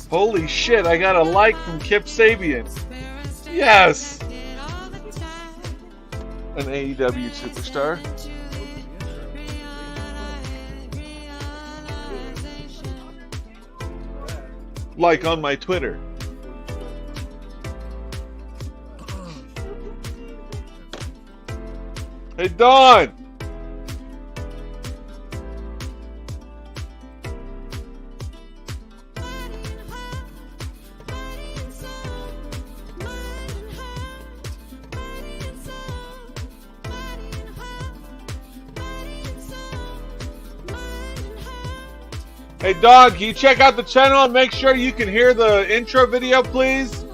Holy shit, I got a like from Kip Sabian. Yes! An AEW superstar. Like on my Twitter. Hey, Don! Hey, Dog, can you check out the channel and make sure you can hear the intro video, please?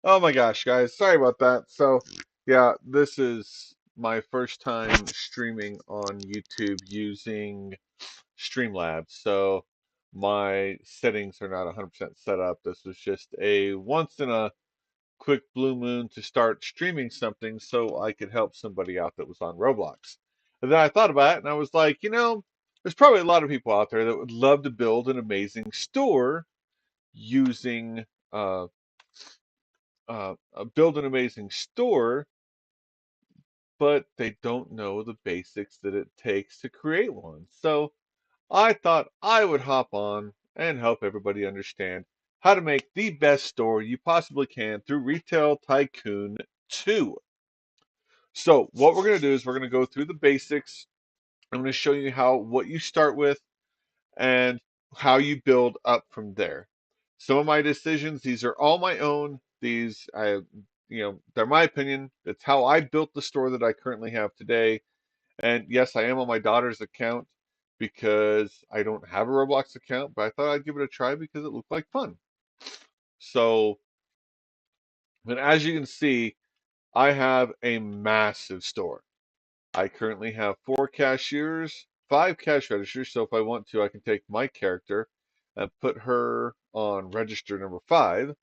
Oh my gosh, guys, sorry about that. So, yeah, this is my first time streaming on YouTube using Streamlabs. So, my settings are not 100% set up. This was just a once in a quick blue moon to start streaming something so I could help somebody out that was on Roblox. And then I thought about it and I was like, there's probably a lot of people out there that would love to build an amazing store using uh, build an amazing store, but they don't know the basics that it takes to create one. So I thought I would hop on and help everybody understand how to make the best store you possibly can through Retail Tycoon 2. So what we're going to do is we're going to go through the basics. I'm going to show you how what you start with and how you build up from there. Some of my decisions, these are all my own. They're my opinion. It's how I built the store that I currently have today. And yes, I am on my daughter's account because I don't have a Roblox account, but I thought I'd give it a try because it looked like fun. So, and as you can see, I have a massive store. I currently have 4 cashiers, 5 cash registers. So if I want to, I can take my character and put her on register number 5.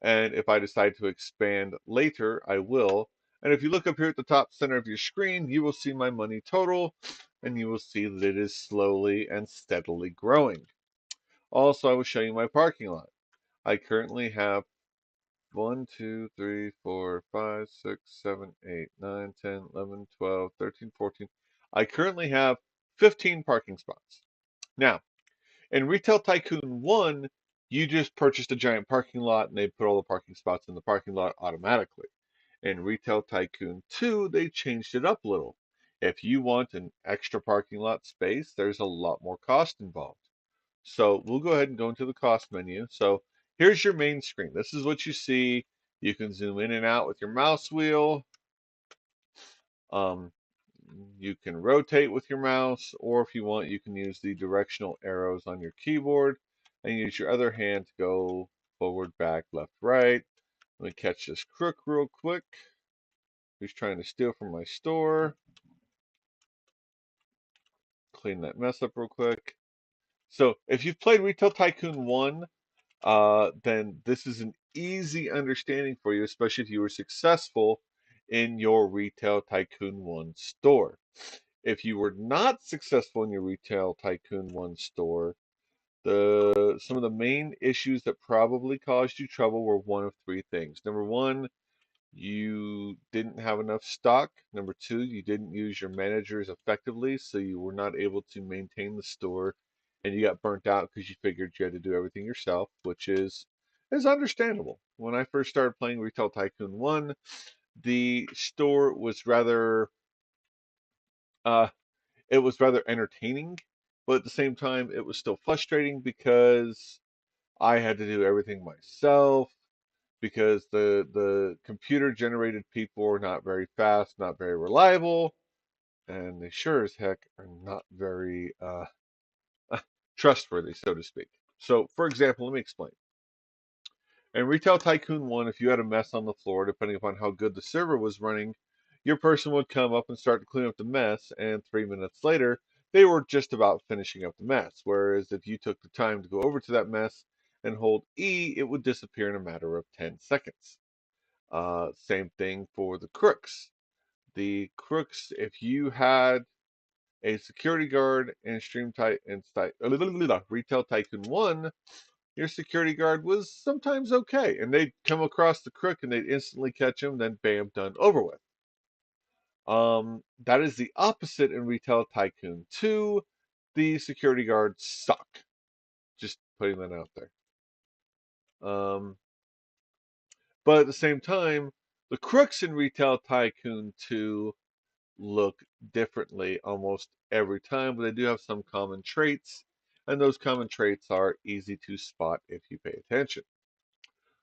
And if I decide to expand later, I will. And if you look up here at the top center of your screen, you will see my money total, and you will see that it is slowly and steadily growing. Also, I will show you my parking lot. I currently have 1, 2, 3, 4, 5, 6, 7, 8, 9, 10, 11, 12, 13, 14. I currently have 15 parking spots. Now, in Retail Tycoon 1, you just purchased a giant parking lot and they put all the parking spots in the parking lot automatically. In Retail Tycoon 2, they changed it up a little. If you want an extra parking lot space, there's a lot more cost involved. So we'll go ahead and go into the cost menu. So here's your main screen. This is what you see. You can zoom in and out with your mouse wheel. Um, you can rotate with your mouse, or if you want, you can use the directional arrows on your keyboard and use your other hand to go forward, back, left, right. Let me catch this crook real quick who's trying to steal from my store. Clean that mess up real quick. So if you've played Retail Tycoon 1, then this is an easy understanding for you, especially if you were successful in your Retail Tycoon 1 store. If you were not successful in your Retail Tycoon 1 store, the some of the main issues that probably caused you trouble were one of three things. Number one, you didn't have enough stock. Number two, you didn't use your managers effectively, so you were not able to maintain the store, and you got burnt out because you figured you had to do everything yourself, which is understandable. When I first started playing Retail Tycoon 1, the store was rather uh, it was rather entertaining, but at the same time, it was still frustrating because I had to do everything myself because the computer generated people are not very fast, not very reliable, and they sure as heck are not very trustworthy, so to speak. So, for example, let me explain. In Retail Tycoon 1, if you had a mess on the floor, depending upon how good the server was running, your person would come up and start to clean up the mess, and 3 minutes later, they were just about finishing up the mess. Whereas if you took the time to go over to that mess and hold E, it would disappear in a matter of 10 seconds. Same thing for the crooks. The crooks, if you had a security guard in Retail Tycoon 1, your security guard was sometimes okay. And they'd come across the crook and they'd instantly catch him, then bam, done, over with. That is the opposite in Retail Tycoon 2. The security guards suck. Just putting that out there. Um, but at the same time, the crooks in Retail Tycoon 2 look differently almost every time, but they do have some common traits, and those common traits are easy to spot if you pay attention.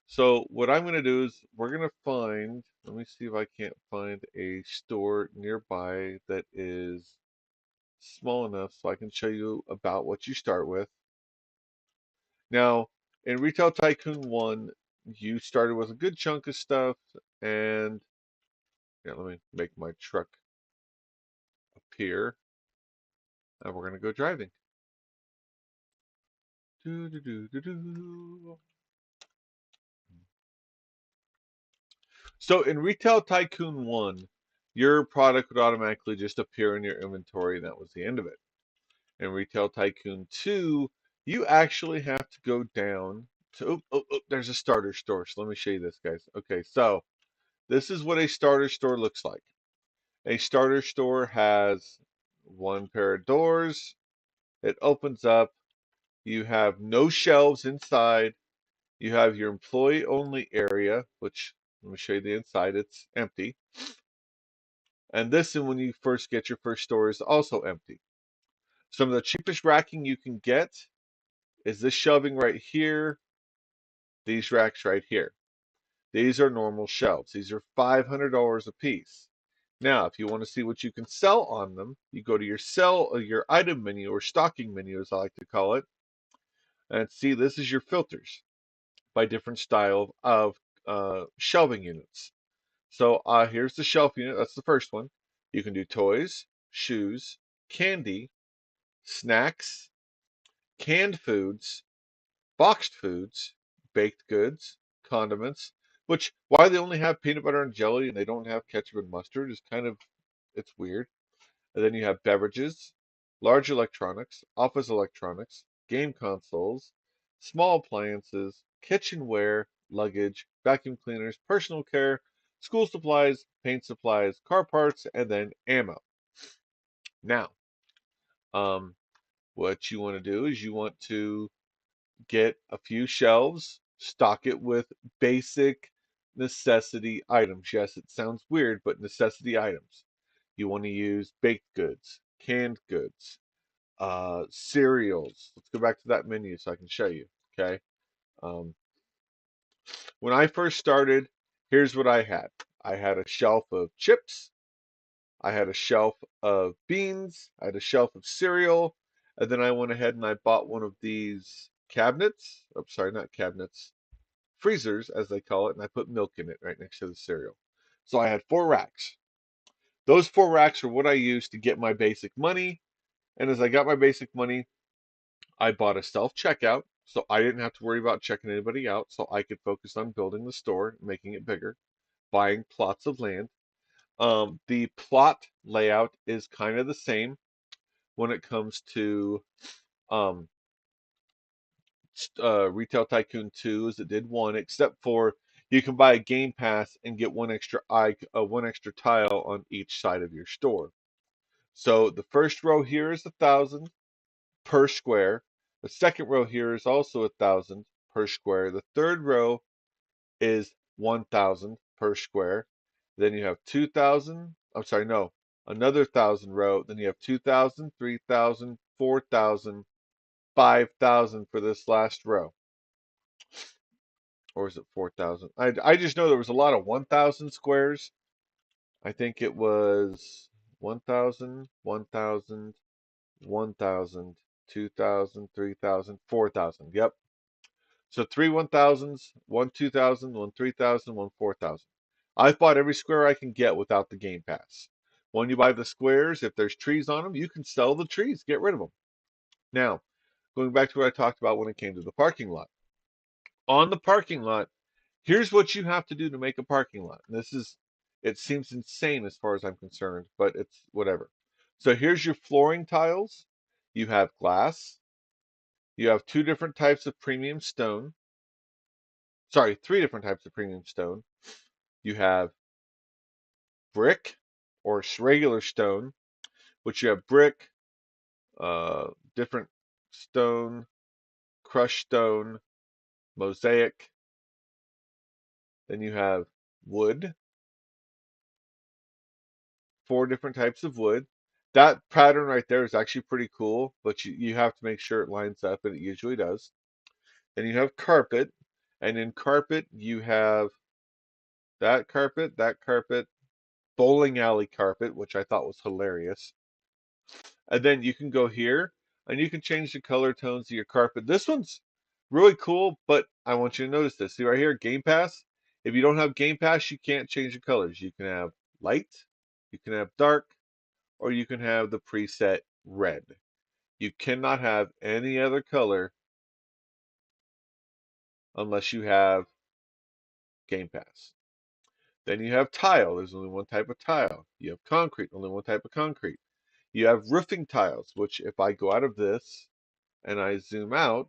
So what I'm going to do is we're going to find, let me see if I can't find a store nearby that is small enough so I can show you about what you start with. Now, in Retail Tycoon 1, you started with a good chunk of stuff, and yeah, let me make my truck appear, and we're gonna go driving. Do, do, do, do, do. So in Retail Tycoon 1, your product would automatically just appear in your inventory, and that was the end of it. In Retail Tycoon 2, you actually have to go down to, there's a starter store. So let me show you this, guys. Okay, so this is what a starter store looks like. A starter store has one pair of doors. It opens up. You have no shelves inside. You have your employee only area, which let me show you the inside. It's empty. And this, and when you first get your first store, is also empty. Some of the cheapest racking you can get is this shelving right here, these racks right here. These are normal shelves. These are $500 a piece. Now, if you want to see what you can sell on them, you go to your your item menu or stocking menu, as I like to call it, and see this is your filters by different style of shelving units. So here's the shelf unit. That's the first one. You can do toys, shoes, candy, snacks, canned foods, boxed foods, baked goods, condiments, which why they only have peanut butter and jelly and they don't have ketchup and mustard is kind of it's weird. And then you have beverages, large electronics, office electronics, game consoles, small appliances, kitchenware, luggage, vacuum cleaners, personal care, school supplies, paint supplies, car parts, and then ammo. Now, um, what you want to do is you want to get a few shelves, stock it with basic necessity items. Yes, it sounds weird, but necessity items. You want to use baked goods, canned goods, cereals. Let's go back to that menu so I can show you. Okay. Um, when I first started, here's what I had. I had a shelf of chips. I had a shelf of beans. I had a shelf of cereal. And then I went ahead and I bought one of these cabinets. Oh, sorry, not cabinets, freezers, as they call it, and I put milk in it right next to the cereal. So I had 4 racks. Those 4 racks are what I used to get my basic money. And as I got my basic money, I bought a self checkout. So I didn't have to worry about checking anybody out. So I could focus on building the store, making it bigger, buying plots of land. The plot layout is kind of the same when it comes to um, Retail Tycoon 2 as it did 1, except for you can buy a Game Pass and get one extra tile on each side of your store. So the first row here is 1,000 per square. The second row here is also 1,000 per square. The third row is 1,000 per square. Then you have 2,000. I'm sorry, no, another 1,000 row. Then you have 2,000, 3,000, 4,000, 5,000 for this last row. Or is it 4,000? I just know there was a lot of 1,000 squares. I think it was 1,000, 1,000, 1,000, 2,000, 3,000, 4,000. Yep. So 3 1,000s, 1 2,000, 1 3,000, 1 4,000. I've bought every square I can get without the Game Pass. When you buy the squares, if there's trees on them, you can sell the trees, get rid of them. Now, going back to what I talked about when it came to the parking lot. On the parking lot, here's what you have to do to make a parking lot. And it seems insane as far as I'm concerned, but it's whatever. So here's your flooring tiles. You have glass. You have 2 different types of premium stone. Sorry, 3 different types of premium stone. You have brick or regular stone, which you have brick, different stone, crushed stone, mosaic. Then you have wood, 4 different types of wood. That pattern right there is actually pretty cool, but you have to make sure it lines up, and it usually does. Then you have carpet, and in carpet you have that carpet, bowling alley carpet, which I thought was hilarious. And then you can go here and you can change the color tones of your carpet. This one's Really cool, but I want you to notice this. See right here, Game Pass. If you don't have Game Pass, you can't change the colors. You can have light, you can have dark, or you can have the preset red. You cannot have any other color unless you have Game Pass. Then you have tile. There's only one type of tile. You have concrete. Only one type of concrete. You have roofing tiles, which if I go out of this and I zoom out,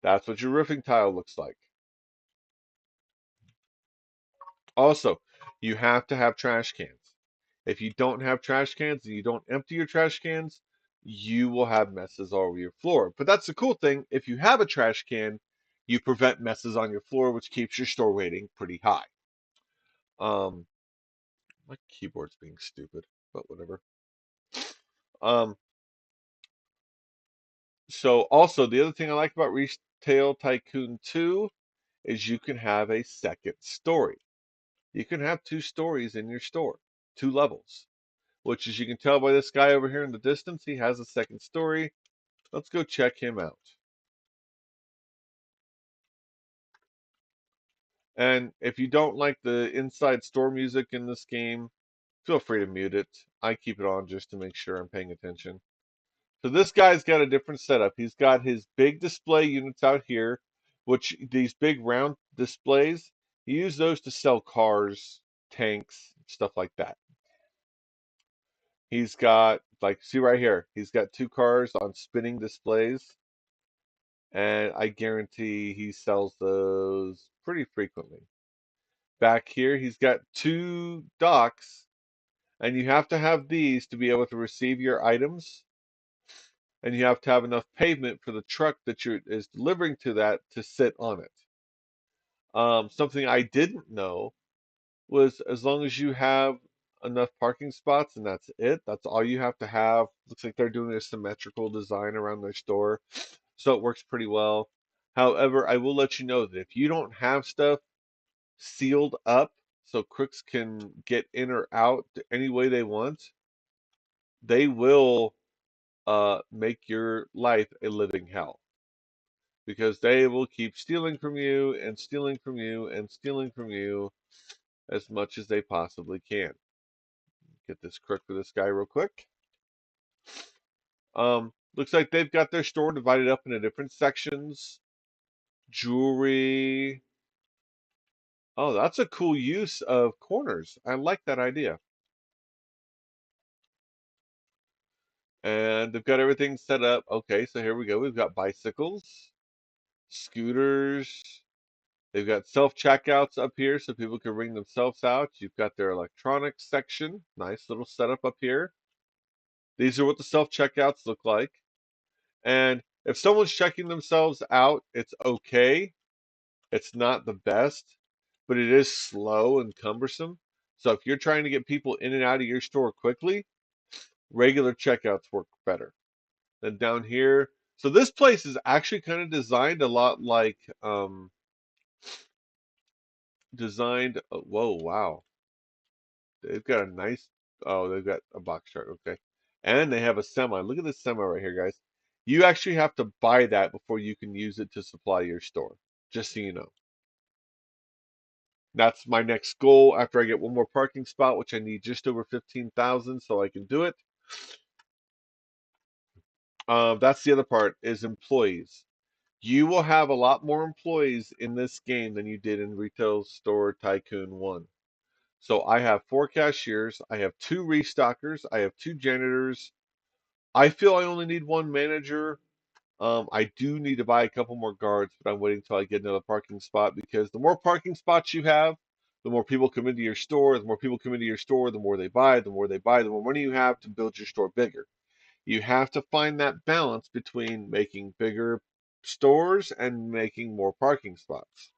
that's what your roofing tile looks like. Also, you have to have trash cans. If you don't have trash cans and you don't empty your trash cans, you will have messes all over your floor. But that's the cool thing. If you have a trash can, you prevent messes on your floor, which keeps your store rating pretty high. Um, my keyboard's being stupid, but whatever. Um, so also the other thing I like about Retail Tycoon 2 is you can have a second story. You can have two stories in your store, two levels. Which, as you can tell by this guy over here in the distance, he has a second story. Let's go check him out. And if you don't like the inside store music in this game, feel free to mute it. I keep it on just to make sure I'm paying attention. So this guy's got a different setup. He's got his big display units out here, which these big round displays, he used those to sell cars, tanks, stuff like that. He's got, like, see right here, he's got two cars on spinning displays. And I guarantee he sells those pretty frequently. Back here, he's got two docks, and you have to have these to be able to receive your items, and you have to have enough pavement for the truck that is delivering to that to sit on it. Something I didn't know was as long as you have enough parking spots and that's it, that's all you have to have. Looks like they're doing a symmetrical design around their store, so it works pretty well. However, I will let you know that if you don't have stuff sealed up so crooks can get in or out any way they want, they will make your life a living hell because they will keep stealing from you and stealing from you and stealing from you as much as they possibly can. Get this crook for this guy real quick. Looks like they've got their store divided up into different sections. Jewelry. Oh, that's a cool use of corners. I like that idea. And they've got everything set up. Okay, so here we go. We've got bicycles, scooters. They've got self-checkouts up here so people can ring themselves out. You've got their electronics section. Nice little setup up here. These are what the self-checkouts look like. And if someone's checking themselves out, it's okay. It's not the best, but it is slow and cumbersome. So if you're trying to get people in and out of your store quickly, regular checkouts work better. Then down here, so this place is actually kind of designed a lot like whoa, wow. They've got a nice, oh, they've got a box chart, okay. And they have a semi. Look at this semi right here, guys. You actually have to buy that before you can use it to supply your store, just so you know. That's my next goal after I get one more parking spot, which I need just over 15,000 so I can do it. That's the other part is employees. You will have a lot more employees in this game than you did in Retail Store Tycoon 1. So I have 4 cashiers, I have 2 restockers, I have 2 janitors. I feel I only need 1 manager. I do need to buy a couple more guards, but I'm waiting until I get another parking spot because the more parking spots you have, the more people come into your store. The more people come into your store, the more they buy. The more they buy, the more money you have to build your store bigger. You have to find that balance between making bigger stores and making more parking spots.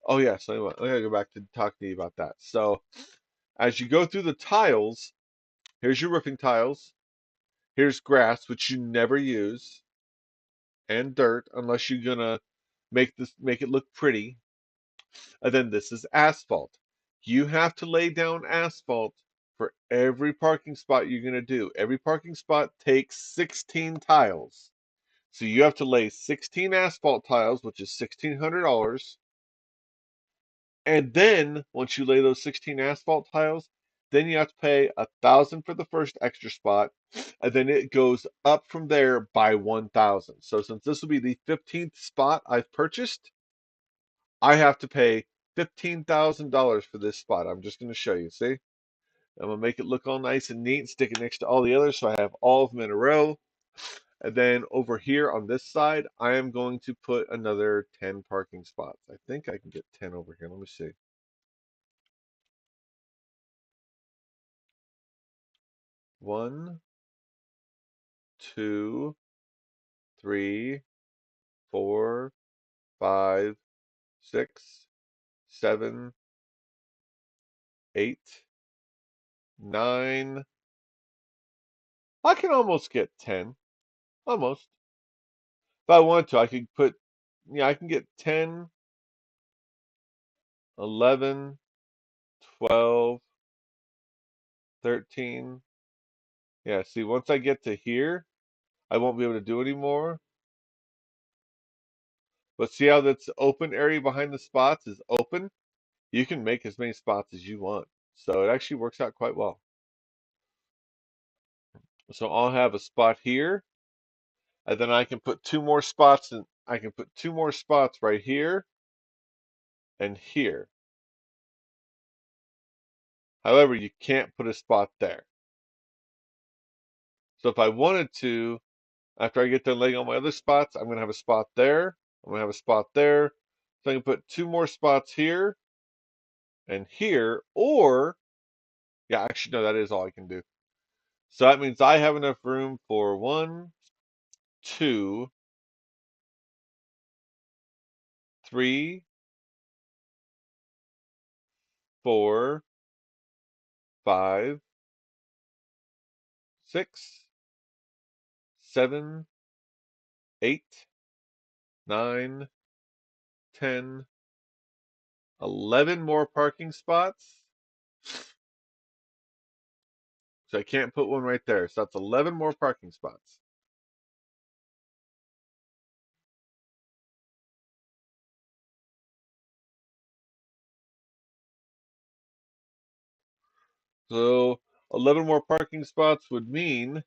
Oh yes, I gotta go back to talk to you about that. So as you go through the tiles, here's your roofing tiles. Here's grass, which you never use, and dirt unless you're gonna make it look pretty. And then this is asphalt. You have to lay down asphalt for every parking spot you're gonna do. Every parking spot takes 16 tiles. So you have to lay 16 asphalt tiles, which is $1,600. And then once you lay those 16 asphalt tiles, then you have to pay 1,000 for the first extra spot, and then it goes up from there by 1,000. So since this will be the 15th spot I've purchased, I have to pay $15,000 for this spot. I'm just going to show you. See, I'm gonna make it look all nice and neat, stick it next to all the others, so I have all of them in a row. And then over here on this side, I am going to put another 10 parking spots. I think I can get 10 over here. Let me see. 1, 2, 3, 4, 5, 6, 7, 8, 9. I can almost get 10. Almost. If I want to, I could put, yeah, I can get 10, 11, 12, 13. Yeah, see, once I get to here, I won't be able to do anymore. But see how that's open area behind the spots is open? You can make as many spots as you want. So it actually works out quite well. So I'll have a spot here, and then I can put two more spots in. I can put two more spots right here and here. However, you can't put a spot there. So if I wanted to, after I get done laying all my other spots, I'm going to have a spot there. I'm going to have a spot there. So I can put two more spots here and here, or, yeah, actually, no, that is all I can do. So that means I have enough room for 1, 2, 3, 4, 5, 6, 7, 8, 9, 10, 11 more parking spots. So I can't put one right there. So that's 11 more parking spots. So 11 more parking spots would mean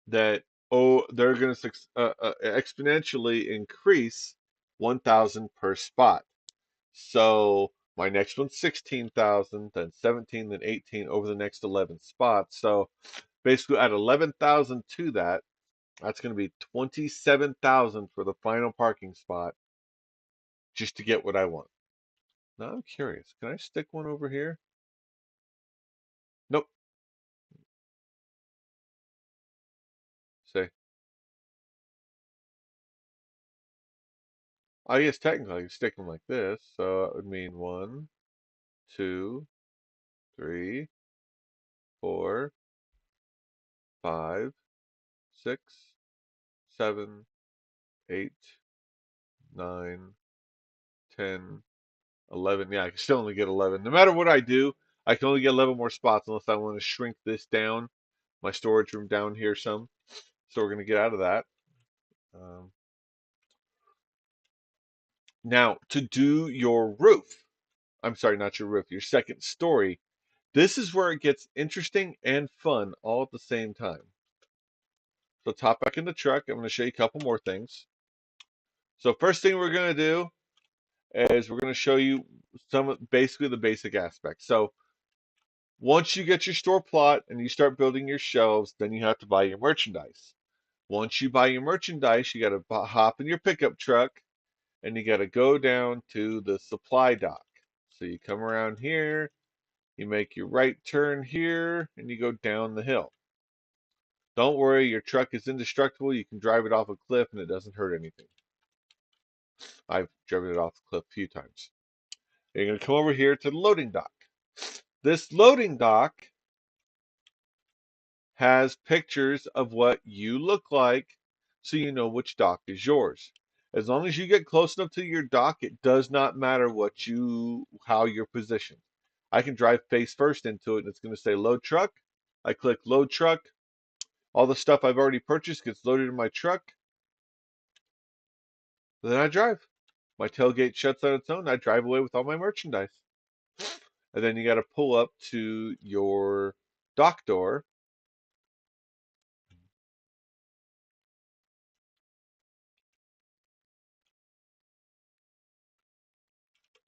that, oh, they're going to exponentially increase 1,000 per spot. So my next one's 16,000, then 17, then 18 over the next 11 spots. So basically add 11,000 to that. That's going to be 27,000 for the final parking spot just to get what I want. Now I'm curious. Can I stick one over here? Nope. Say, I guess technically I can stick them like this. So that would mean 1, 2, 3, 4, 5, 6, 7, 8, 9, 10, 11. Yeah, I can still only get 11. No matter what I do, I can only get 11 more spots unless I want to shrink this down, my storage room down here some. So we're going to get out of that. Um, Now, to do your roof, I'm sorry, not your roof, your second story, this is where it gets interesting and fun all at the same time. So let's hop back in the truck. I'm going to show you a couple more things. So first thing we're going to do is we're going to show you basically the basic aspects. So once you get your store plot and you start building your shelves, then you have to buy your merchandise. Once you buy your merchandise, you got to hop in your pickup truck and you got to go down to the supply dock. So you come around here, you make your right turn here, and you go down the hill. Don't worry, your truck is indestructible. You can drive it off a cliff and it doesn't hurt anything. I've driven it off the cliff a few times. You're going to come over here to the loading dock. This loading dock has pictures of what you look like so you know which dock is yours. As long as you get close enough to your dock, it does not matter how you're positioned. I can drive face first into it and it's going to say load truck. I click load truck. All the stuff I've already purchased gets loaded in my truck. Then I drive. My tailgate shuts on its own. I drive away with all my merchandise. And then you got to pull up to your dock door.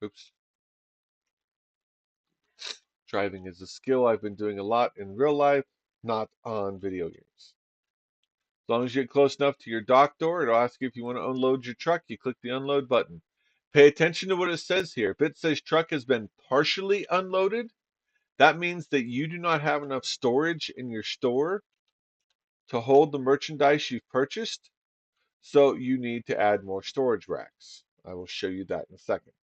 Oops. Driving is a skill I've been doing a lot in real life, not on video games. As long as you get close enough to your dock door, it'll ask you if you want to unload your truck. You click the unload button. Pay attention to what it says here. If it says truck has been partially unloaded, that means that you do not have enough storage in your store to hold the merchandise you've purchased, so you need to add more storage racks. I will show you that in a second.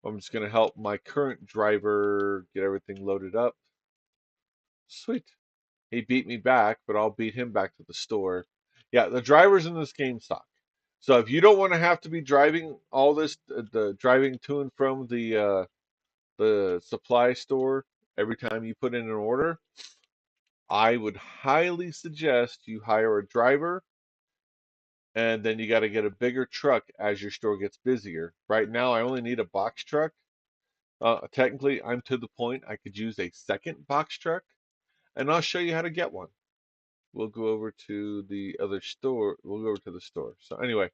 I'm just going to help my current driver get everything loaded up. Sweet. He beat me back, but I'll beat him back to the store. Yeah, the drivers in this game suck. So if you don't want to have to be driving all this, the driving to and from the supply store every time you put in an order, I would highly suggest you hire a driver, and then you got to get a bigger truck as your store gets busier. Right now, I only need a box truck. Technically, I'm to the point I could use a second box truck, and I'll show you how to get one. We'll go over to the other store. We'll go over to the store. So anyway,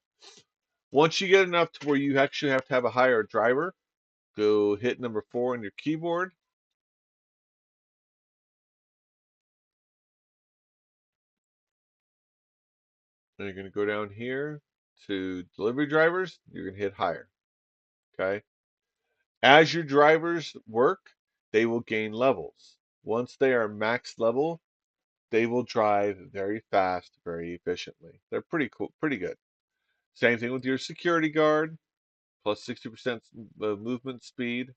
once you get enough to where you actually have to have a hire driver, go hit number 4 on your keyboard. And you're going to go down here to delivery drivers. You're going to hit hire. Okay. As your drivers work, they will gain levels. Once they are max level, they will drive very fast, very efficiently. They're pretty cool, pretty good. Same thing with your security guard, plus 60% movement speed.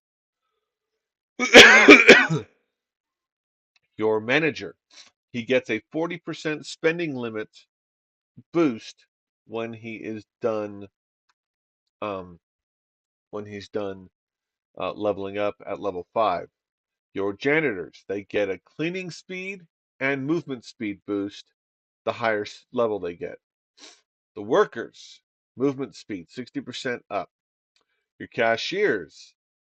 Your manager, he gets a 40% spending limit boost when he is done um, leveling up at level 5. Your janitors, they get a cleaning speed and movement speed boost the higher level they get. The workers, movement speed 60% up. Your cashiers,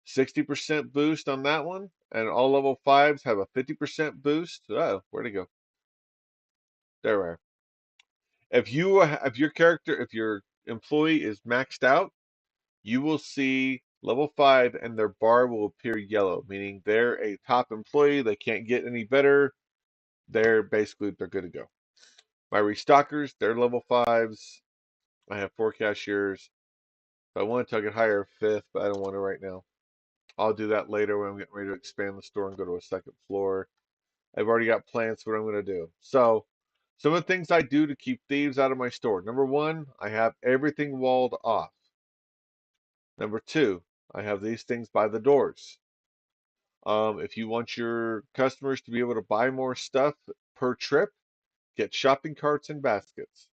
60% boost on that one, and all level 5s have a 50% boost. Oh, where'd it go? There we are. If your employee is maxed out, you will see level 5 and their bar will appear yellow, meaning they're a top employee. They can't get any better. They're good to go. My restockers, they're level 5s. I have 4 cashiers. If I wanted to, I could hire a 5th, but I don't want to right now. I'll do that later when I'm getting ready to expand the store and go to a second floor. I've already got plans for what I'm going to do. So, some of the things I do to keep thieves out of my store. Number 1, I have everything walled off. Number 2, I have these things by the doors. If you want your customers to be able to buy more stuff per trip, get shopping carts and baskets.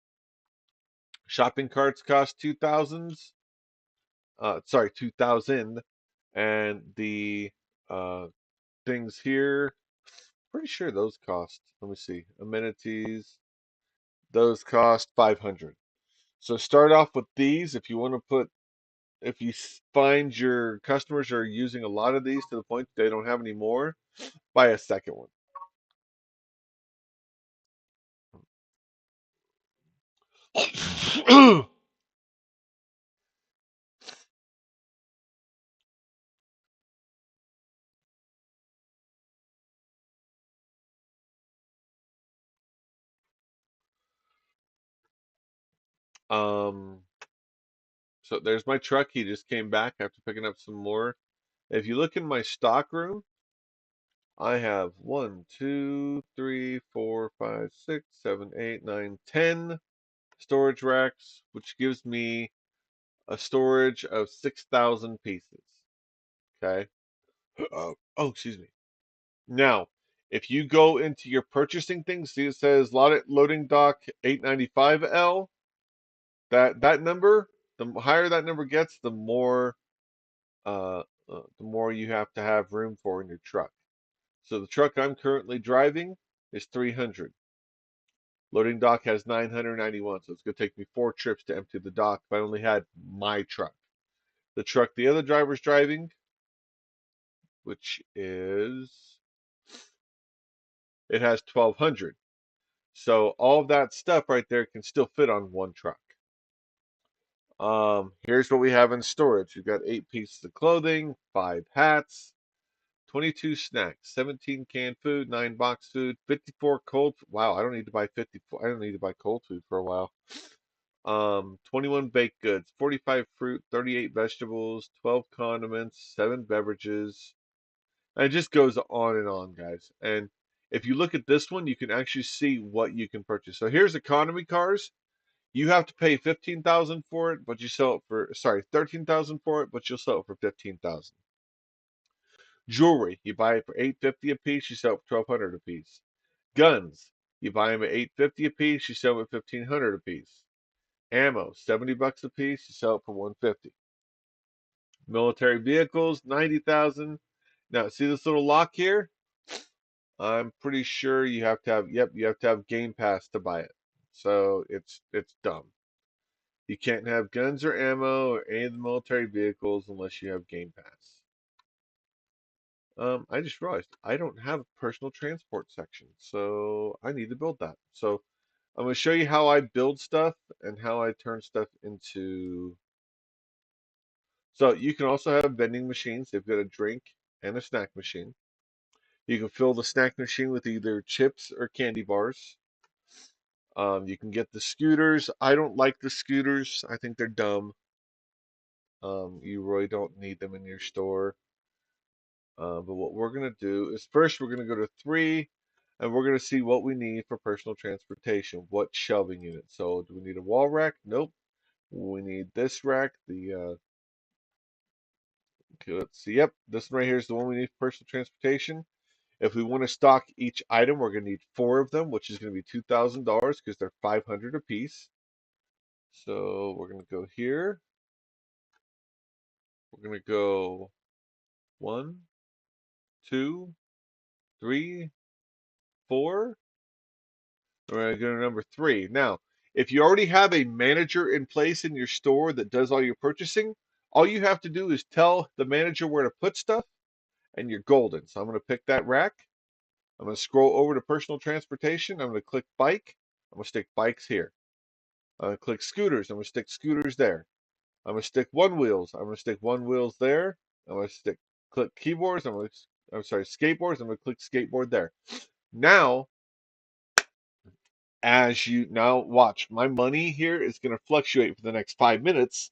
Shopping carts cost 2,000, and the uh, things here, pretty sure those cost. Let me see, amenities. Those cost 500. So start off with these. If you want to if you find your customers are using a lot of these to the point they don't have any more, buy a second one. um, so there's my truck. He just came back after picking up some more. If you look in my stock room, I have 1, 2, 3, 4, 5, 6, 7, 8, 9, 10 storage racks, which gives me a storage of 6,000 pieces. Okay. Oh, excuse me. Now, if you go into your purchasing thing, see it says loading dock 895L. That number, the higher that number gets, the more the more you have to have room for in your truck. So the truck I'm currently driving is 300. Loading dock has 991, so it's going to take me 4 trips to empty the dock if I only had my truck. The truck the other driver's driving, which is, it has 1200. So all of that stuff right there can still fit on one truck. Here's what we have in storage. We've got 8 pieces of clothing, 5 hats, 22 snacks, 17 canned food, 9 box food, 54 cold. Wow, I don't need to buy 54. I don't need to buy cold food for a while. 21 baked goods, 45 fruit, 38 vegetables, 12 condiments, 7 beverages. And it just goes on, guys. And if you look at this one, you can actually see what you can purchase. So here's economy cars. You have to pay 15,000 for it, but you sell it for, sorry, 13,000 for it, but you'll sell it for 15,000. Jewelry, you buy it for 850 a piece, you sell it for 1,200 a piece. Guns, you buy them at 850 a piece, you sell them at 1,500 a piece. Ammo, 70 bucks a piece, you sell it for 150. Military vehicles, 90,000. Now, see this little lock here? I'm pretty sure you have to have, yep, you have to have Game Pass to buy it. So it's dumb. You can't have guns or ammo or any of the military vehicles unless you have Game Pass. I just realized I don't have a personal transport section, so I need to build that. So I'm going to show you how I build stuff and how I turn stuff into. So you can also have vending machines. They've got a drink and a snack machine. You can fill the snack machine with either chips or candy bars. You can get the scooters. I don't like the scooters. I think they're dumb. You really don't need them in your store. But what we're going to do is first we're going to go to 3 and we're going to see what we need for personal transportation. What shelving unit? So do we need a wall rack? Nope. We need this rack. Okay, let's see. Yep, this one right here is the one we need for personal transportation. If we want to stock each item, we're going to need 4 of them, which is going to be $2,000 because they're 500 a piece. So we're going to go here. We're going to go 1, 2, 3, 4. We're going to go to number 3. Now, if you already have a manager in place in your store that does all your purchasing, all you have to do is tell the manager where to put stuff, and you're golden. So I'm going to pick that rack. I'm going to scroll over to personal transportation. I'm going to click bike. I'm going to stick bikes here. I'm going to click scooters. I'm going to stick scooters there. I'm going to stick one wheels. I'm going to stick one wheels there. I'm going to click keyboards. I'm sorry, skateboards. I'm going to click skateboard there. Now, as you now watch, my money here is going to fluctuate for the next 5 minutes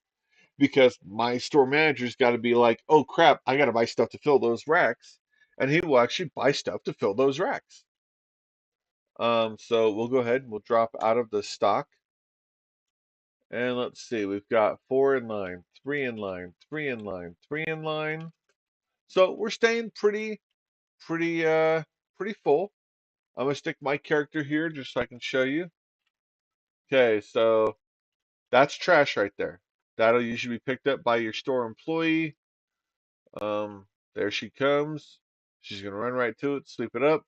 because my store manager's got to be like, oh crap, I got to buy stuff to fill those racks. And he will actually buy stuff to fill those racks. So we'll go ahead and we'll drop out of the stock. And let's see, we've got 4 in line, 3 in line, 3 in line, 3 in line. So we're staying pretty full. I'm gonna stick my character here just so I can show you. Okay, so that's trash right there. That'll usually be picked up by your store employee. There she comes. She's gonna run right to it, sweep it up.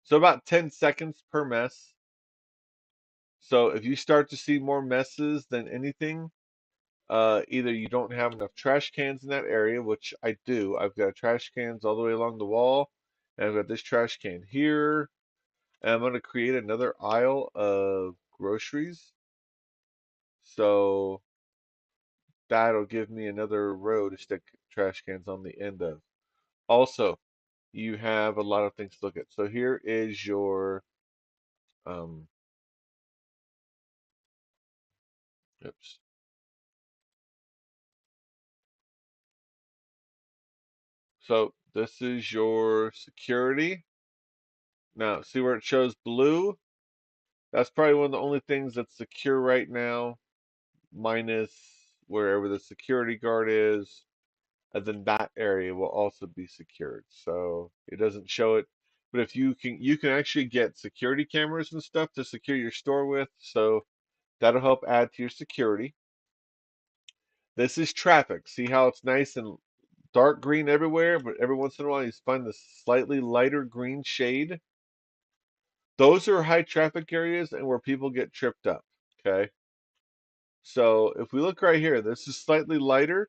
So about 10 seconds per mess. So if you start to see more messes than anything, either you don't have enough trash cans in that area, which I do. I've got trash cans all the way along the wall, and I've got this trash can here. And I'm going to create another aisle of groceries. So that'll give me another row to stick trash cans on the end of. Also, you have a lot of things to look at. So here is your, um, oops. So this is your security. Now, see where it shows blue? That's probably one of the only things that's secure right now, minus wherever the security guard is. And then that area will also be secured. So it doesn't show it. But if you can actually get security cameras and stuff to secure your store with. So That'll help add to your security. This is traffic. See how it's nice and dark green everywhere, but every once in a while you find the slightly lighter green shade. Those are high traffic areas and where people get tripped up. Okay. So if we look right here, this is slightly lighter.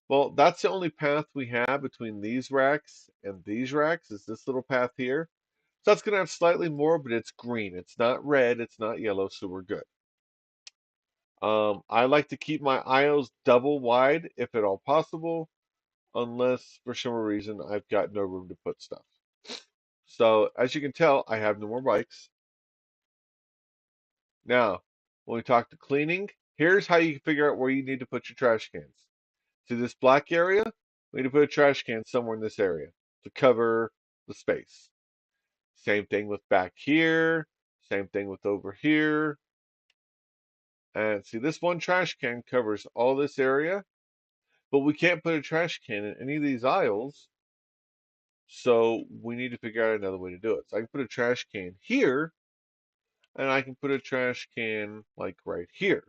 Well, that's the only path we have between these racks and these racks is this little path here. So that's going to have slightly more, but it's green. It's not red. It's not yellow, so we're good. I like to keep my aisles double wide if at all possible, unless for some reason I've got no room to put stuff. So as you can tell, I have no more bikes. Now, when we talk to cleaning, here's how you can figure out where you need to put your trash cans. See this black area? We need to put a trash can somewhere in this area to cover the space. Same thing with back here. Same thing with over here. And see, this one trash can covers all this area, but we can't put a trash can in any of these aisles. So we need to figure out another way to do it. So I can put a trash can here, and I can put a trash can like right here.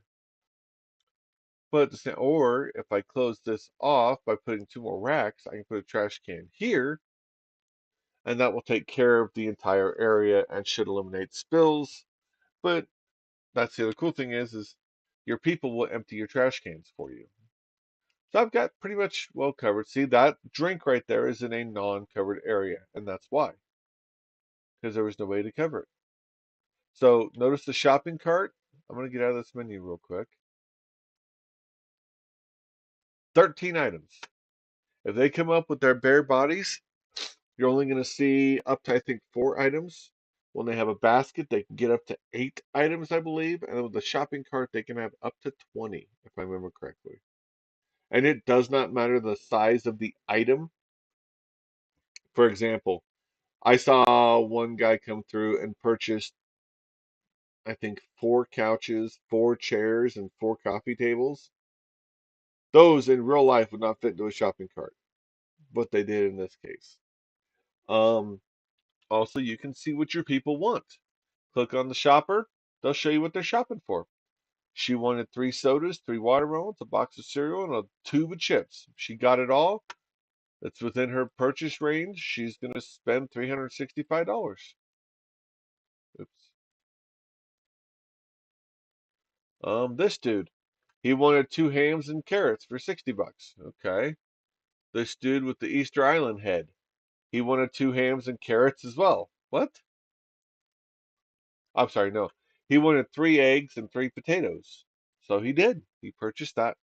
But or if I close this off by putting two more racks, I can put a trash can here, and that will take care of the entire area and should eliminate spills. But that's the other cool thing is your people will empty your trash cans for you. So I've got pretty much well covered. See, that drink right there is in a non-covered area, and that's why, because there was no way to cover it. So notice the shopping cart. I'm going to get out of this menu real quick. 13 items. If they come up with their bare bodies, you're only going to see up to, I think, 4 items. When they have a basket, they can get up to 8 items, I believe. And with the shopping cart, they can have up to 20, if I remember correctly. And it does not matter the size of the item. For example, I saw one guy come through and purchased, I think, 4 couches, 4 chairs, and 4 coffee tables. Those in real life would not fit into a shopping cart, but they did in this case. Um, Also, you can see what your people want. Click on the shopper, they'll show you what they're shopping for. She wanted 3 sodas, 3 watermelons, a box of cereal, and a tube of chips. She got it all. It's within her purchase range. She's going to spend $365. Oops. This dude, he wanted 2 hams and carrots for $60. Okay. This dude with the Easter Island head, he wanted 2 hams and carrots as well. What? I'm sorry, no. He wanted 3 eggs and 3 potatoes. So he did. He purchased that.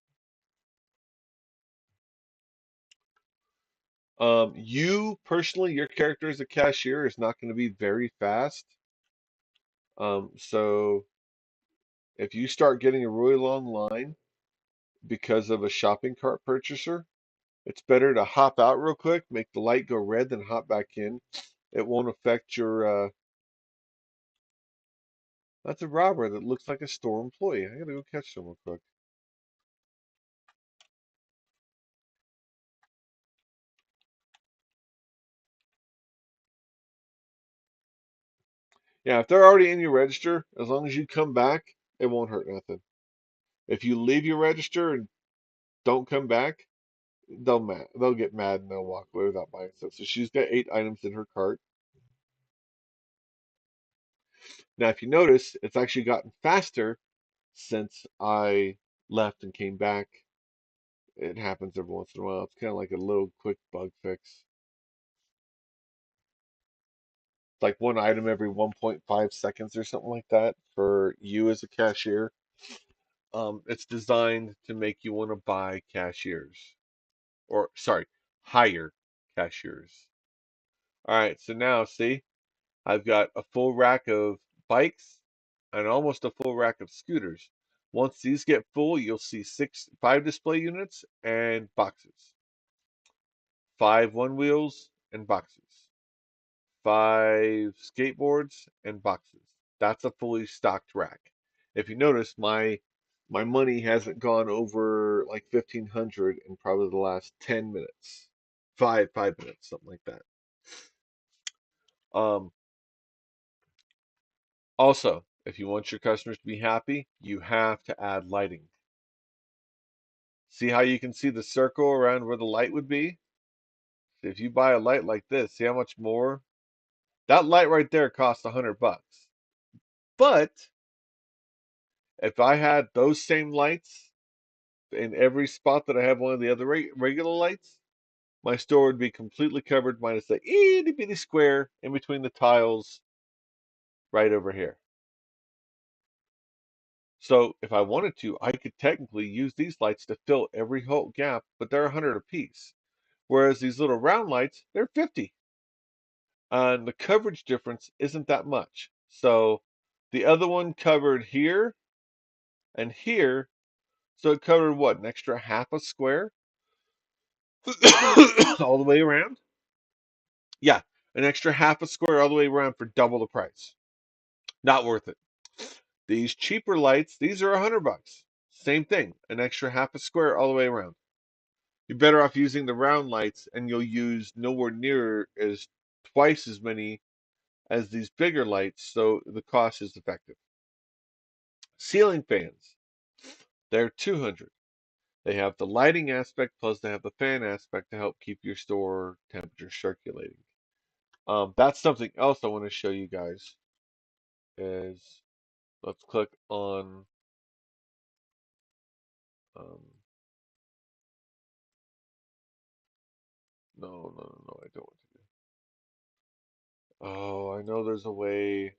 You personally, your character as a cashier is not going to be very fast. So if you start getting a really long line because of a shopping cart purchaser, it's better to hop out real quick, make the light go red, then hop back in. It won't affect your. That's a robber that looks like a store employee. I gotta go catch them real quick. Yeah, if they're already in your register, as long as you come back, it won't hurt nothing. If you leave your register and don't come back, they'll get mad and they'll walk away without buying stuff. So she's got 8 items in her cart. Now, if you notice, it's actually gotten faster since I left and came back. It happens every once in a while. It's kind of like a little quick bug fix. It's like 1 item every 1.5 seconds or something like that for you as a cashier. It's designed to make you want to buy cashiers, or sorry, hire cashiers. All right, so now see, I've got a full rack of bikes and almost a full rack of scooters. Once these get full, you'll see 5 display units and boxes, 5 one wheels and boxes, 5 skateboards and boxes. That's a fully stocked rack. If you notice, my money hasn't gone over like 1,500 in probably the last 10 minutes, 5 minutes, something like that. Um, Also, If you want your customers to be happy, you have to add lighting. See how you can see the circle around where the light would be? If you buy a light like this, see how much more? That light right there costs $100. But if I had those same lights in every spot that I have one of the other regular lights, my store would be completely covered minus the itty bitty square in between the tiles right over here. So if I wanted to, I could technically use these lights to fill every whole gap, but they're 100 apiece. Whereas these little round lights, they're 50. And the coverage difference isn't that much. So the other one covered here and here. So it covered what, an extra half a square all the way around? Yeah, an extra half a square all the way around for double the price. Not worth it. These cheaper lights, these are $100. Same thing, an extra half a square all the way around. You're better off using the round lights, and you'll use nowhere near as twice as many as these bigger lights, so the cost is effective. Ceiling fans, they're 200. They have the lighting aspect plus they have the fan aspect to help keep your store temperature circulating. That's something else I want to show you guys is let's click on um, no, I don't want to do. Oh, I know there's a way.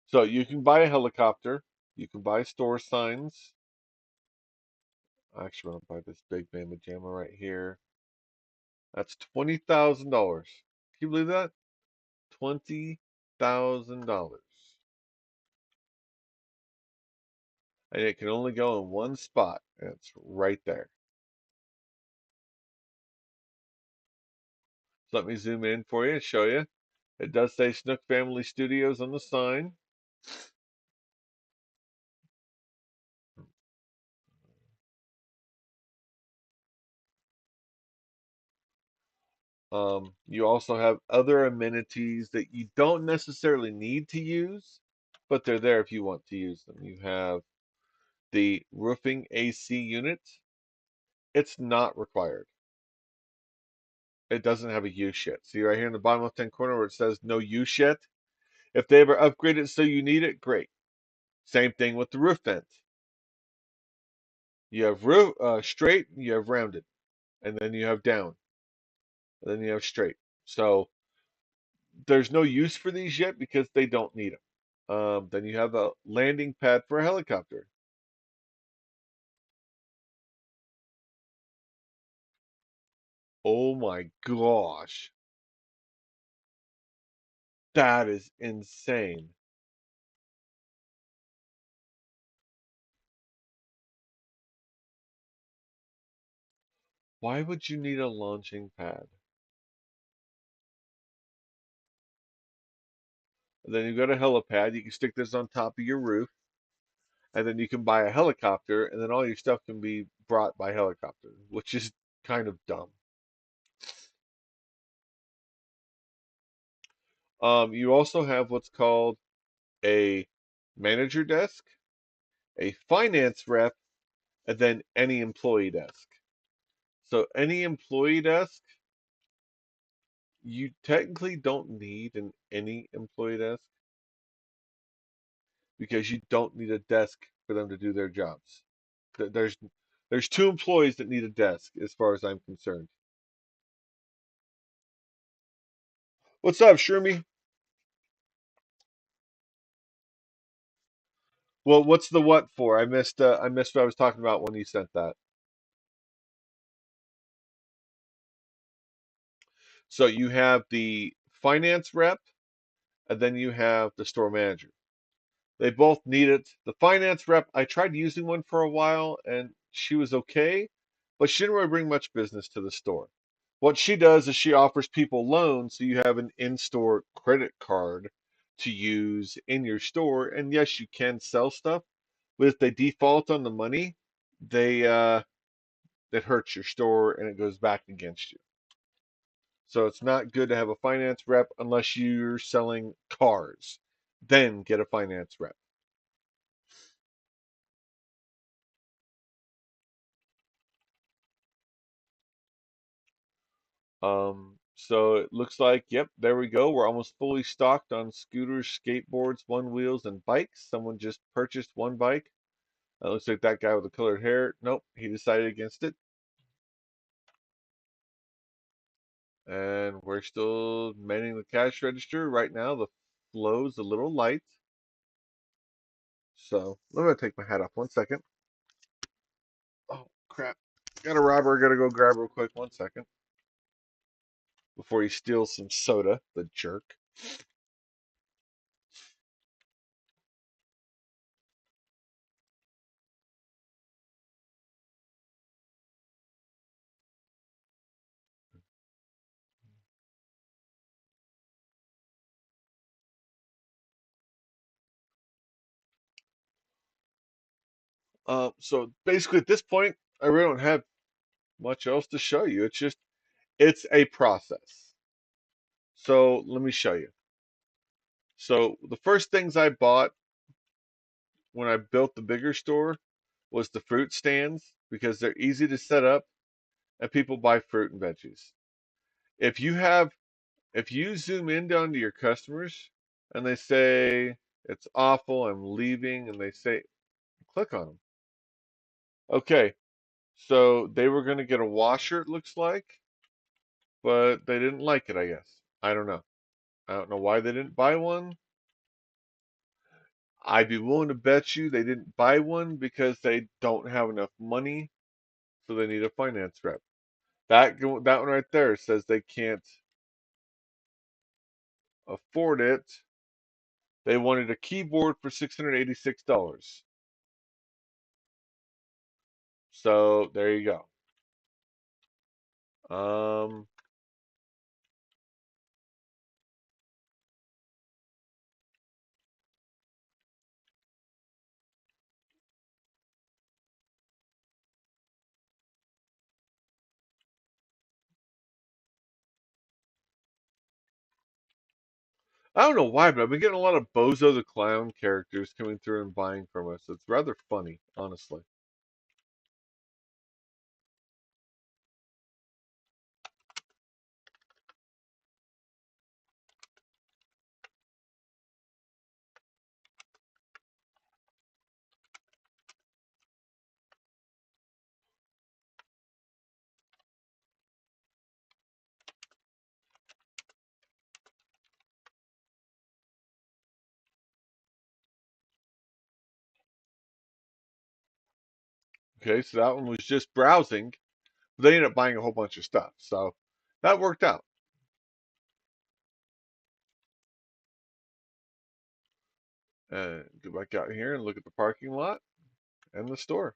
So you can buy a helicopter, you can buy store signs. I actually want to buy this big Bama Jamma right here. That's $20,000. Can you believe that? $20,000. And it can only go in one spot, and it's right there. So let me zoom in for you and show you. It does say Snook Family Studios on the sign. You also have other amenities that you don't necessarily need to use, but they're there if you want to use them. You have the roofing AC unit. It's not required. It doesn't have a use yet. See right here in the bottom left-hand corner where it says no use yet? If they ever upgrade it so you need it, great. Same thing with the roof vent. You have straight, you have rounded, and then you have down, and then you have straight. So there's no use for these yet because they don't need them. Then you have a landing pad for a helicopter. Oh my gosh, that is insane. Why would you need a launching pad? And then you've got a helipad. You can stick this on top of your roof, and then you can buy a helicopter, and then all your stuff can be brought by helicopter, which is kind of dumb. You also have what's called a manager desk, a finance rep, and then any employee desk. So any employee desk, you technically don't need an any employee desk because you don't need a desk for them to do their jobs. There's two employees that need a desk as far as I'm concerned. What's up, Shermy? Well, what's the what for? I missed what I was talking about when you sent that. So you have the finance rep and then you have the store manager. They both need it. The finance rep, I tried using one for a while and she was okay, but she didn't really bring much business to the store. What she does is she offers people loans so you have an in-store credit card to use in your store. And yes, you can sell stuff, but if they default on the money, they that hurts your store and it goes back against you. So it's not good to have a finance rep unless you're selling cars. then get a finance rep. So it looks like, yep, there we go. We're almost fully stocked on scooters, skateboards, one wheels, and bikes. Someone just purchased one bike. It looks like that guy with the colored hair. Nope, he decided against it. And we're still manning the cash register. Right now, the flow's a little light. So I'm gonna take my hat off 1 second. Oh crap! Got a robber. Gotta go grab real quick. 1 second before he steals some soda. The jerk. So basically, at this point, I really don't have much else to show you. It's a process. So let me show you. So the first things I bought when I built the bigger store was the fruit stands because they're easy to set up and people buy fruit and veggies. If you have if you zoom in down to your customers and they say it's awful, I'm leaving, and they say click on them. Okay, so they were going to get a washer, it looks like, but they didn't like it, I guess. I don't know. I don't know why they didn't buy one. I'd be willing to bet you they didn't buy one because they don't have enough money, so they need a finance rep. That one right there says they can't afford it. They wanted a keyboard for $686. So there you go. Um, I don't know why, but I've been getting a lot of Bozo the Clown characters coming through and buying from us. It's rather funny, honestly. Okay, so that one was just browsing. They ended up buying a whole bunch of stuff. So that worked out. Go back out here and look at the parking lot and the store.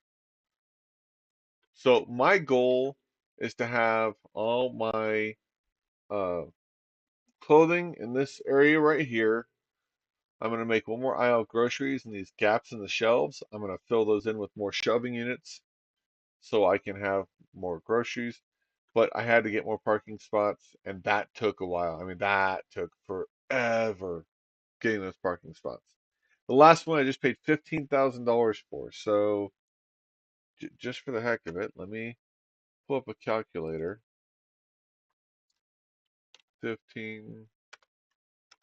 So my goal is to have all my uh, clothing in this area right here. I'm going to make one more aisle of groceries and these gaps in the shelves. I'm going to fill those in with more shelving units so I can have more groceries. But I had to get more parking spots, and that took a while. I mean, that took forever getting those parking spots. The last one I just paid $15,000 for. So just for the heck of it, let me pull up a calculator. 15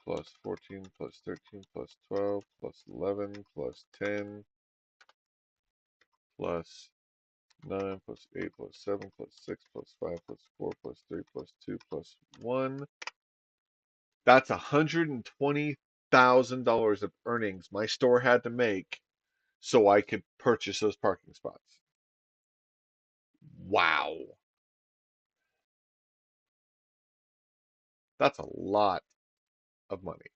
plus 14 plus 13 plus 12 plus 11 plus 10 plus 9 plus 8 plus 7 plus 6 plus 5 plus 4 plus 3 plus 2 plus 1. That's $120,000 of earnings my store had to make so I could purchase those parking spots. Wow. That's a lot of money.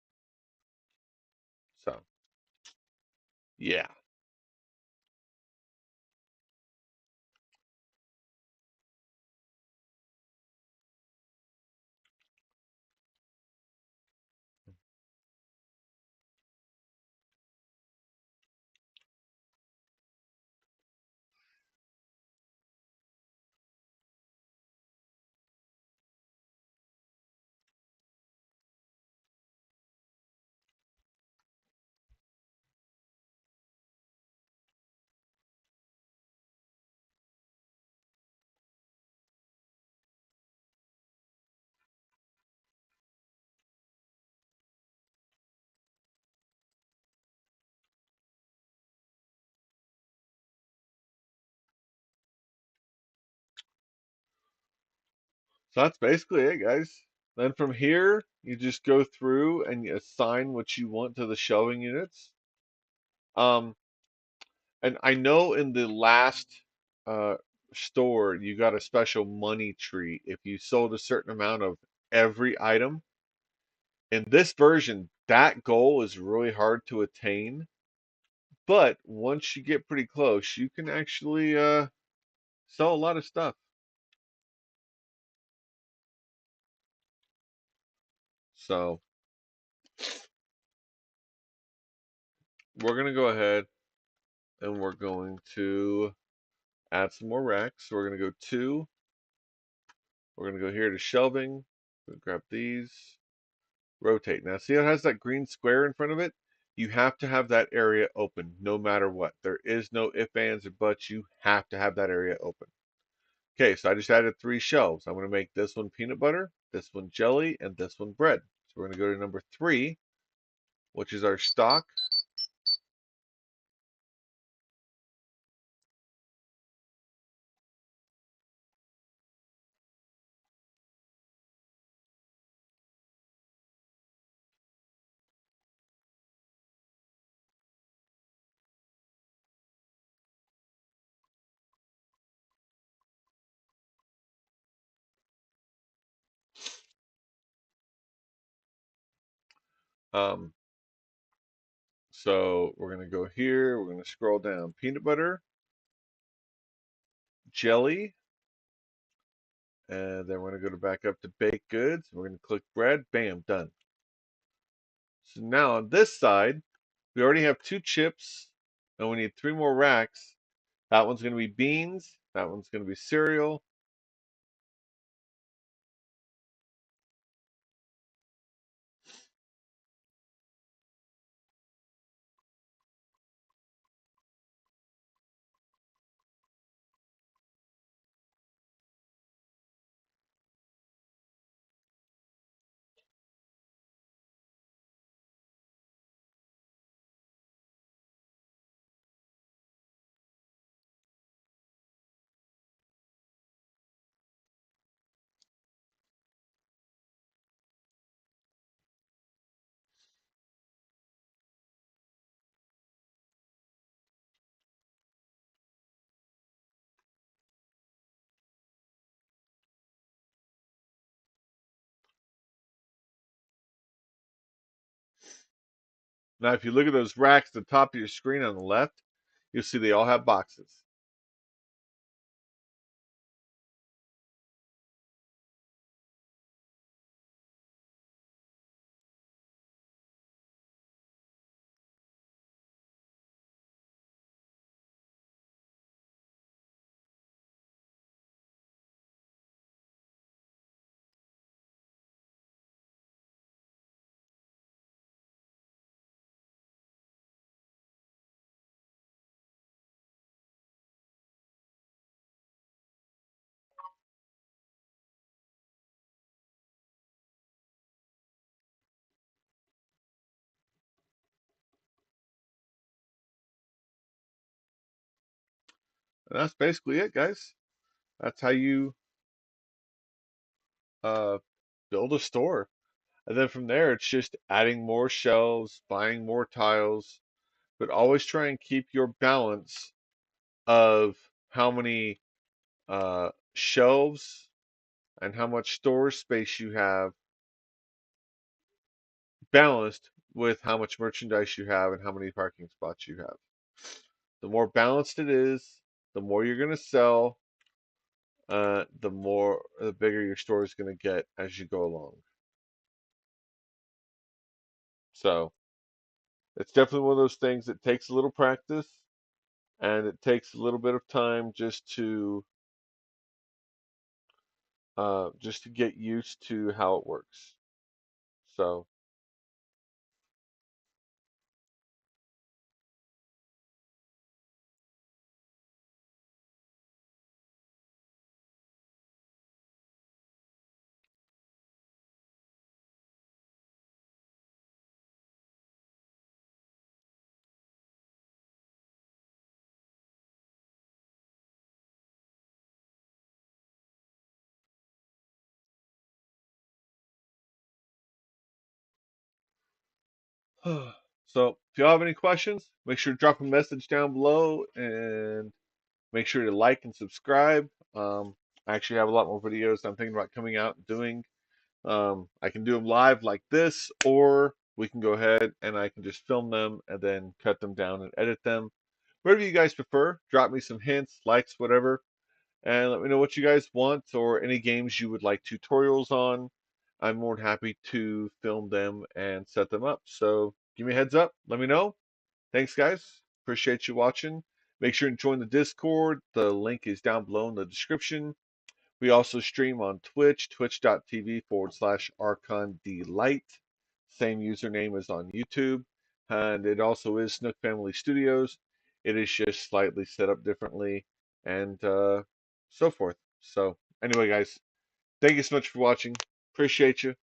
So, yeah. So that's basically it, guys. Then from here, you just go through and you assign what you want to the shelving units. Um, and I know in the last uh, store, you got a special money tree if you sold a certain amount of every item. In this version, that goal is really hard to attain. But once you get pretty close, you can actually sell a lot of stuff. So we're going to go ahead and we're going to add some more racks. So we're going to go two. We're going to go here to shelving. Grab these. Rotate. Now see how it has that green square in front of it? You have to have that area open no matter what. There is no ifs, ands, or buts. You have to have that area open. Okay, so I just added three shelves. I'm going to make this one peanut butter, this one jelly, and this one bread. So we're going to go to number three, which is our stock. Um, so we're going to go here. We're going to scroll down. Peanut butter, jelly, and then we're going to go back up to baked goods. We're going to click bread. Bam, done. So now on this side, we already have two chips, and we need three more racks. That one's going to be beans. That one's going to be cereal. Now, if you look at those racks at the top of your screen on the left, you'll see they all have boxes. And that's basically it, guys. That's how you uh, build a store. And then from there, it's just adding more shelves, buying more tiles, but always try and keep your balance of how many shelves and how much storage space you have balanced with how much merchandise you have and how many parking spots you have. The more balanced it is, the more you're going to sell, the bigger your store is going to get as you go along. So it's definitely one of those things that takes a little practice and it takes a little bit of time just to get used to how it works. So So if y'all have any questions, make sure to drop a message down below and make sure to like and subscribe. I actually have a lot more videos I'm thinking about coming out and doing. I can do them live like this, or we can go ahead and I can just film them and then cut them down and edit them. Whatever you guys prefer, drop me some hints, likes, whatever, and let me know what you guys want or any games you would like tutorials on. I'm more than happy to film them and set them up. So give me a heads up, let me know. Thanks, guys. Appreciate you watching. Make sure to join the Discord. The link is down below in the description. We also stream on Twitch, twitch.tv/ArchonDelight. Same username as on YouTube. And it also is Snook Family Studios. It is just slightly set up differently and so forth. So, anyway, guys, thank you so much for watching. Appreciate you.